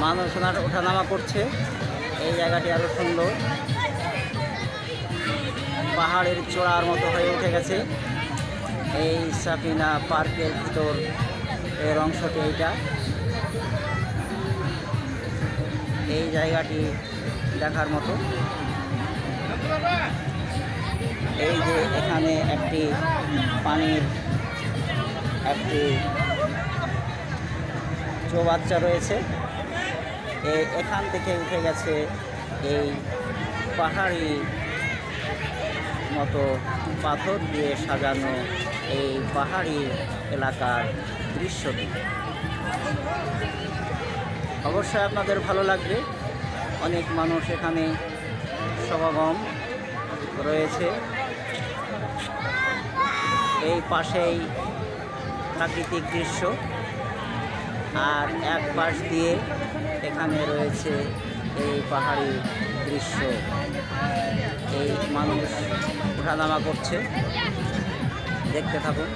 মানুষ ওঠানামা করছে। এই জায়গাটি আরো সুন্দর, পাহাড়ের চূড়ার মতো হয়ে উঠে গেছে। এই সাফিনা পার্কের ভিতর এর অংশটি এইটা। এই জায়গাটি দেখার মতো। এই যে এখানে একটি পানির একটি চৌবাচ্চা রয়েছে। এখান থেকে উঠে গেছে এই পাহাড়ি মতো পাথর দিয়ে সাজানো এই পাহাড়ি এলাকার দৃশ্যটি। অবশ্যই আপনাদের ভালো লাগবে। অনেক মানুষ এখানে সমাগম রয়েছে। এই পাশেই প্রাকৃতিক দৃশ্য, আর এক পাশ দিয়ে এখানে রয়েছে এই পাহাড়ি দৃশ্য। এই মানুষ ওঠানামা করছে, দেখতে থাকুন।